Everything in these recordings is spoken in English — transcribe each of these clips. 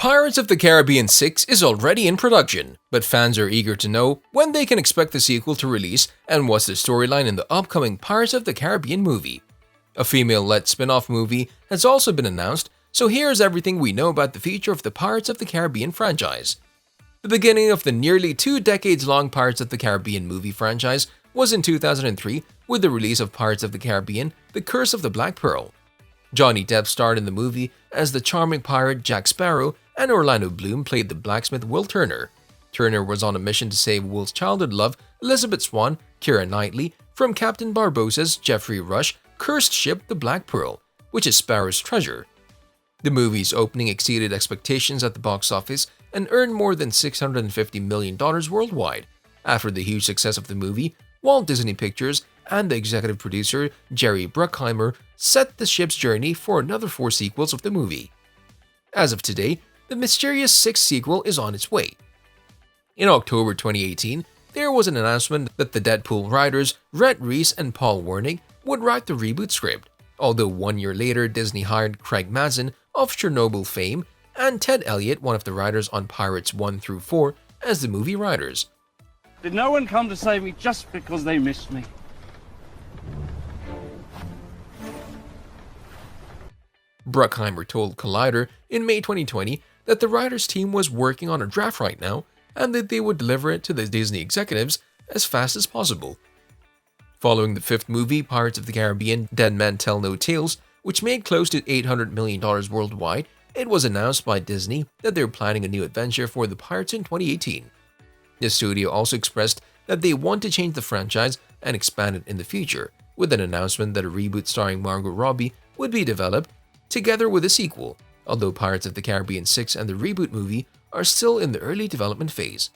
Pirates of the Caribbean 6 is already in production, but fans are eager to know when they can expect the sequel to release and what's the storyline in the upcoming Pirates of the Caribbean movie. A female-led spin-off movie has also been announced, so here's everything we know about the future of the Pirates of the Caribbean franchise. The beginning of the nearly 2 decades-long Pirates of the Caribbean movie franchise was in 2003 with the release of Pirates of the Caribbean: The Curse of the Black Pearl. Johnny Depp starred in the movie as the charming pirate Jack Sparrow, and Orlando Bloom played the blacksmith Will Turner. Turner was on a mission to save Will's childhood love, Elizabeth Swann, Keira Knightley, from Captain Barbossa's Geoffrey Rush cursed ship the Black Pearl, which is Sparrow's treasure. The movie's opening exceeded expectations at the box office and earned more than $650 million worldwide. After the huge success of the movie, Walt Disney Pictures and the executive producer Jerry Bruckheimer set the ship's journey for another 4 sequels of the movie. As of today, the mysterious 6th sequel is on its way. In October 2018, there was an announcement that the Deadpool writers Rhett Reese and Paul Wernick would write the reboot script, although 1 year later Disney hired Craig Mazin of Chernobyl fame and Ted Elliott, one of the writers on Pirates 1 through 4, as the movie writers. Did no one come to save me just because they missed me? Bruckheimer told Collider in May 2020 that the writers' team was working on a draft right now and that they would deliver it to the Disney executives as fast as possible. Following the 5th movie, Pirates of the Caribbean: Dead Men Tell No Tales, which made close to $800 million worldwide, it was announced by Disney that they're planning a new adventure for the Pirates in 2018. The studio also expressed that they want to change the franchise and expand it in the future, with an announcement that a reboot starring Margot Robbie would be developed together with a sequel, although Pirates of the Caribbean 6 and the reboot movie are still in the early development phase.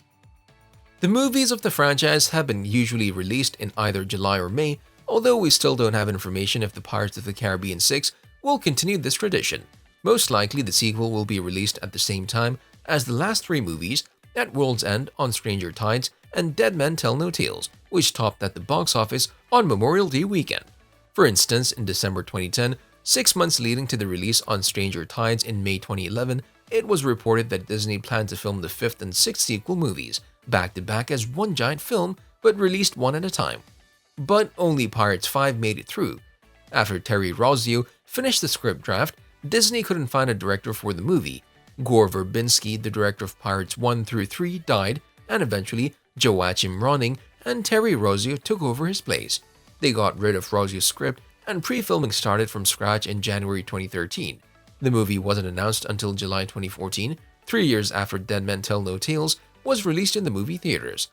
The movies of the franchise have been usually released in either July or May, although we still don't have information if the Pirates of the Caribbean 6 will continue this tradition. Most likely the sequel will be released at the same time as the last 3 movies, At World's End, On Stranger Tides, and Dead Men Tell No Tales, which topped at the box office on Memorial Day weekend. For instance, in December 2010, 6 months leading to the release on Stranger Tides in May 2011, it was reported that Disney planned to film the 5th and 6th sequel movies back-to-back as one giant film, but released one at a time. But only Pirates 5 made it through. After Terry Rossio finished the script draft, Disney couldn't find a director for the movie. Gore Verbinski, the director of Pirates 1 through 3, died, and eventually Joachim Rønning and Terry Rossio took over his place. They got rid of Rossio's script, and pre-filming started from scratch in January 2013. The movie wasn't announced until July 2014, 3 years after Dead Men Tell No Tales was released in the movie theaters.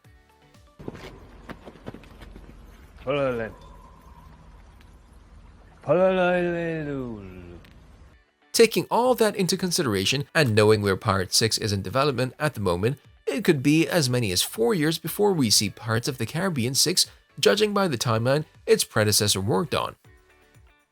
Taking all that into consideration and knowing where Pirates 6 is in development at the moment, it could be as many as 4 years before we see Pirates of the Caribbean 6, judging by the timeline its predecessor worked on.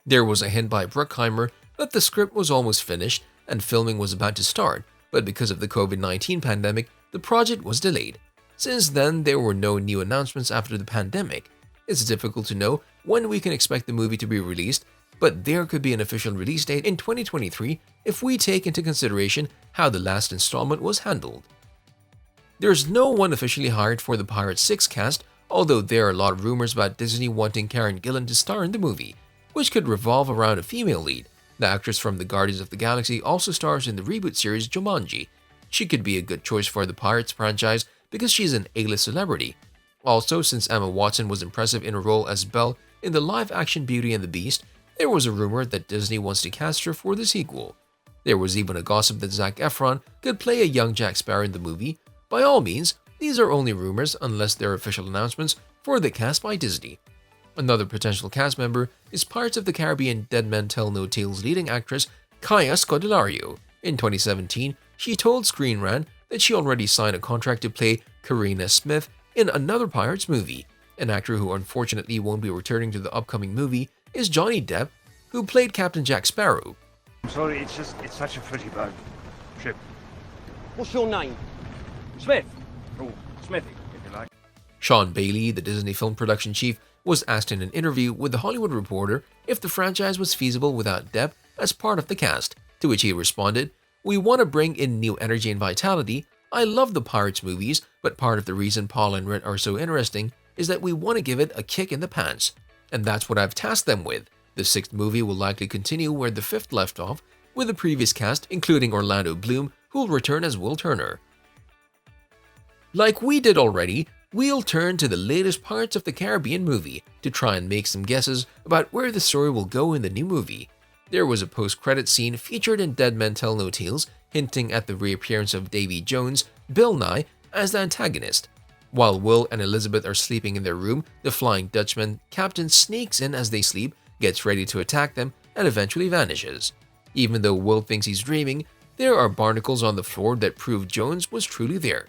There was a hint by Bruckheimer that the script was almost finished and filming was about to start, but because of the COVID-19 pandemic, the project was delayed. Since then, there were no new announcements after the pandemic. It's difficult to know when we can expect the movie to be released, but there could be an official release date in 2023 if we take into consideration how the last installment was handled. There's no one officially hired for the Pirates 6 cast, although there are a lot of rumors about Disney wanting Karen Gillan to star in the movie, which could revolve around a female lead. The actress from the Guardians of the Galaxy also stars in the reboot series Jumanji. She could be a good choice for the Pirates franchise because she's an A-list celebrity. Also, since Emma Watson was impressive in her role as Belle in the live-action Beauty and the Beast, there was a rumor that Disney wants to cast her for the sequel. There was even a gossip that Zac Efron could play a young Jack Sparrow in the movie. By all means, these are only rumors unless they're official announcements for the cast by Disney. Another potential cast member is Pirates of the Caribbean: Dead Men Tell No Tales leading actress Kaya Scodelario. In 2017, she told Screen Rant that she already signed a contract to play Carina Smyth in another Pirates movie. An actor who unfortunately won't be returning to the upcoming movie is Johnny Depp, who played Captain Jack Sparrow. I'm sorry, it's such a pretty boat. Ship. What's your name? Smith. Oh, Smithy, if you like. Sean Bailey, the Disney film production chief, was asked in an interview with The Hollywood Reporter if the franchise was feasible without Depp as part of the cast, to which he responded, We want to bring in new energy and vitality. I love the Pirates movies, but part of the reason Paul and Rit are so interesting is that we want to give it a kick in the pants. And that's what I've tasked them with. The 6th movie will likely continue where the 5th left off, with the previous cast including Orlando Bloom, who will return as Will Turner. Like we did already, we'll turn to the latest Pirates of the Caribbean movie to try and make some guesses about where the story will go in the new movie. There was a post-credit scene featured in Dead Men Tell No Tales, hinting at the reappearance of Davy Jones, Bill Nye, as the antagonist. While Will and Elizabeth are sleeping in their room, the Flying Dutchman captain sneaks in as they sleep, gets ready to attack them, and eventually vanishes. Even though Will thinks he's dreaming, there are barnacles on the floor that prove Jones was truly there.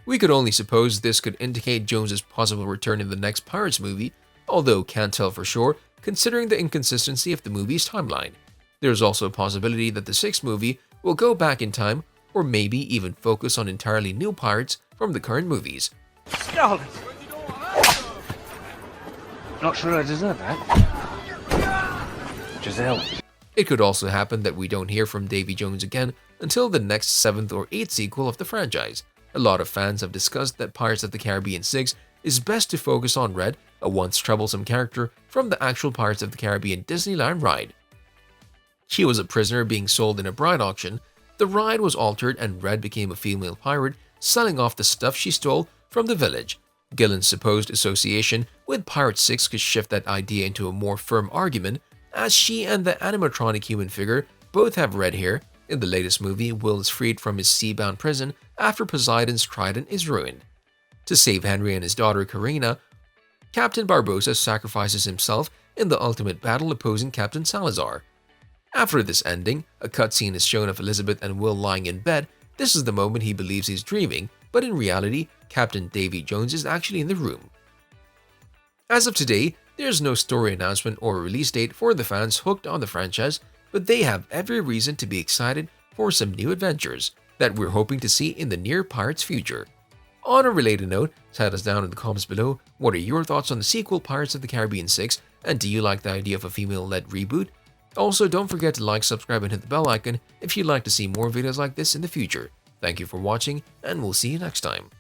We could only suppose this could indicate Jones's possible return in the next Pirates movie, although can't tell for sure considering the inconsistency of the movie's timeline. There's also a possibility that the 6th movie will go back in time or maybe even focus on entirely new pirates from the current movies. Scarlet! Not sure I deserve that. Giselle. It could also happen that we don't hear from Davy Jones again until the next 7th or 8th sequel of the franchise. A lot of fans have discussed that Pirates of the Caribbean 6 is best to focus on Red, a once troublesome character from the actual Pirates of the Caribbean Disneyland ride. She was a prisoner being sold in a bride auction. The ride was altered and Red became a female pirate, selling off the stuff she stole from the village. Gillen's supposed association with Pirate 6 could shift that idea into a more firm argument, as she and the animatronic human figure both have red hair. In the latest movie, Will is freed from his sea-bound prison after Poseidon's trident is ruined. To save Henry and his daughter Carina, Captain Barbossa sacrifices himself in the ultimate battle opposing Captain Salazar. After this ending, a cutscene is shown of Elizabeth and Will lying in bed. This is the moment he believes he's dreaming, but in reality, Captain Davy Jones is actually in the room. As of today, there's no story announcement or release date for the fans hooked on the franchise, but they have every reason to be excited for some new adventures that we're hoping to see in the near Pirates future. On a related note, tell us down in the comments below, what are your thoughts on the sequel Pirates of the Caribbean 6, and do you like the idea of a female-led reboot? Also, don't forget to like, subscribe, and hit the bell icon if you'd like to see more videos like this in the future. Thank you for watching, and we'll see you next time.